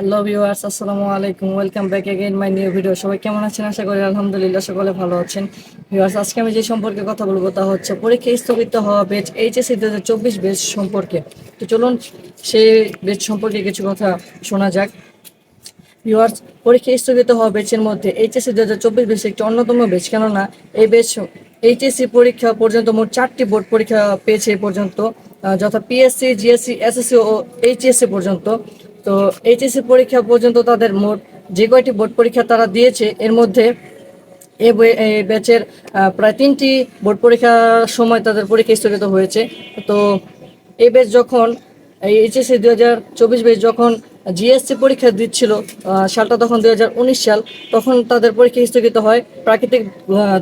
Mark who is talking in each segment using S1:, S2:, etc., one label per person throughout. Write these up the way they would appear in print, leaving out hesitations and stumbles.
S1: Hello viewers, আসসালামু আলাইকুম। Welcome back again my new video. সবাই কেমন আছেন? আশা করি আলহামদুলিল্লাহ সকলে ভালো আছেন। ভিউয়ার্স, আজকে আমি যে সম্পর্কে কথা বলবো তা হচ্ছে পরীক্ষা স্থগিত হওয়া ব্যাচ এইচএসসি 2024 ব্যাচ সম্পর্কে। তো চলুন সেই ব্যাচ সম্পর্কে কিছু কথা শোনা যাক। ভিউয়ার্স, পরীক্ষা স্থগিত হওয়া ব্যাচের মধ্যে এইচএসসি 2024 ব্যাচ একটি অন্যতম ব্যাচ। কেননা এই ব্যাচ এইচএসসি পরীক্ষা পর্যন্ত মোট 4টি বোর্ড পরীক্ষা পেয়েছে এ পর্যন্ত, যথা পিএসসি, জিএসসি, এসএসসি ও এইচএসসি পর্যন্ত। তো এইচএসসি পরীক্ষা পর্যন্ত তাদের মোট যে কয়টি বোর্ড পরীক্ষা তারা দিয়েছে, এর মধ্যে এই ব্যাচের প্রায় 3টি বোর্ড পরীক্ষার সময় তাদের পরীক্ষা স্থগিত হয়েছে। তো এই ব্যাচ যখন এইচএসসি 2024 ব্যাচ যখন জিএসসি পরীক্ষা দিচ্ছিল, সালটা তখন 2019 সাল, তখন তাদের পরীক্ষা স্থগিত হয় প্রাকৃতিক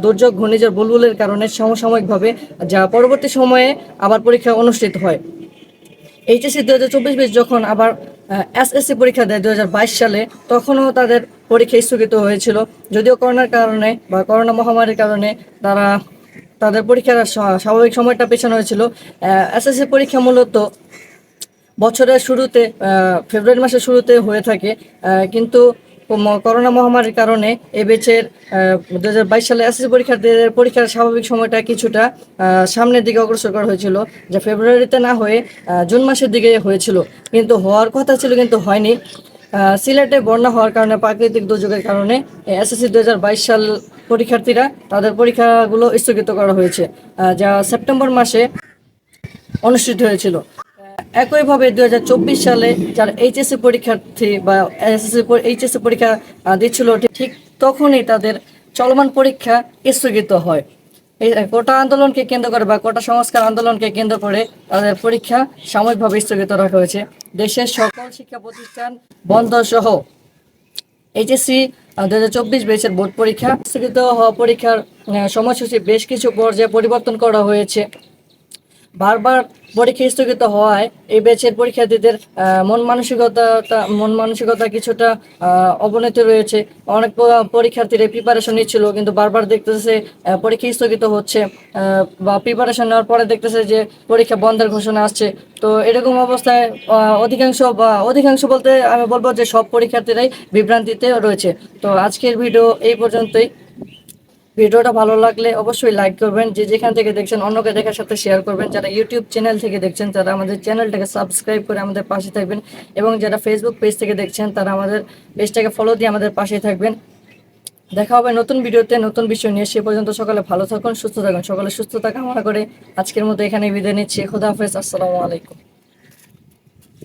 S1: দুর্যোগ ঘূর্ণিঝড় বুলবুলের কারণে সমসাময়িকভাবে, যা পরবর্তী সময়ে আবার পরীক্ষা অনুষ্ঠিত হয়। এইচএসসি 2024 ব্যাচ যখন আবার এসএসসি পরীক্ষা দেয় 2022 সালে, তখনও তাদের পরীক্ষা স্থগিত হয়েছিল, যদিও করোনার কারণে বা করোনা মহামারীর কারণে তারা তাদের পরীক্ষার স্বাভাবিক সময়টা পেছানো হয়েছিল। এসএসসি পরীক্ষা মূলত বছরের শুরুতে, ফেব্রুয়ারি মাসের শুরুতে হয়ে থাকে, কিন্তু করোনা মহামারীর কারণে এ ব্যাচের 2022 সালে এসএসসি পরীক্ষার্থীদের পরীক্ষার স্বাভাবিক সময়টা কিছুটা সামনের দিকে অগ্রসর করা হয়েছিল, যা ফেব্রুয়ারিতে না হয়ে জুন মাসের দিকে হয়েছিল, কিন্তু হওয়ার কথা ছিল কিন্তু হয়নি। সিলেটে বন্যা হওয়ার কারণে, প্রাকৃতিক দুর্যোগের কারণে এসএসসি 2022 সাল পরীক্ষার্থীরা তাদের পরীক্ষাগুলো স্থগিত করা হয়েছে, যা সেপ্টেম্বর মাসে অনুষ্ঠিত হয়েছিল। একইভাবে 2024 সালে যারা এইচএসসি পরীক্ষার্থী বা এইচএসসি পরীক্ষা দিচ্ছিল, ঠিক তখনই তাদের চলমান পরীক্ষা স্থগিত হয়। এই কোটা আন্দোলনকে কেন্দ্র করে বা কোটা সংস্কার আন্দোলনকে কেন্দ্র করে তাদের পরীক্ষা সাময়িকভাবে স্থগিত রাখা হয়েছে। দেশের সকল শিক্ষা প্রতিষ্ঠান বন্ধ সহ এইচএসসি 2024 ব্যাচের বোর্ড পরীক্ষা স্থগিত হওয়া পরীক্ষার সময়সূচি বেশ কিছু পর্যায়ে পরিবর্তন করা হয়েছে। বারবার পরীক্ষা স্থগিত হওয়ায় এই ব্যাচের পরীক্ষার্থীদের মন মানসিকতা কিছুটা অবনতি রয়েছে। অনেক পরীক্ষার্থীরা প্রিপারেশন নিচ্ছিল, কিন্তু বারবার দেখতেছে পরীক্ষা স্থগিত হচ্ছে, বা প্রিপারেশন নেওয়ার পরে দেখতেছে যে পরীক্ষা বন্ধের ঘোষণা আসছে। তো এরকম অবস্থায় অধিকাংশ বলতে আমি বলবো যে সব পরীক্ষার্থীরাই বিভ্রান্তিতে রয়েছে। তো আজকের ভিডিও এই পর্যন্তই। ভিডিওটা ভালো লাগলে অবশ্যই লাইক করবেন, যে যেখান থেকে দেখছেন অন্যকে দেখার সাথে শেয়ার করবেন। যারা ইউটিউব চ্যানেল থেকে দেখছেন তারা আমাদের চ্যানেলটাকে সাবস্ক্রাইব করে আমাদের পাশে থাকবেন, এবং যারা ফেসবুক পেজ থেকে দেখছেন তারা আমাদের পেজটাকে ফলো দিয়ে আমাদের পাশে থাকবেন। দেখা হবে নতুন ভিডিওতে নতুন বিষয় নিয়ে। সে পর্যন্ত সকলে ভালো থাকুন, সুস্থ থাকুন। সকলে সুস্থতা কামনা করে আজকের মতো এখানে বিদায় নিচ্ছি। খোদা হাফেজ, আসসালামু আলাইকুম।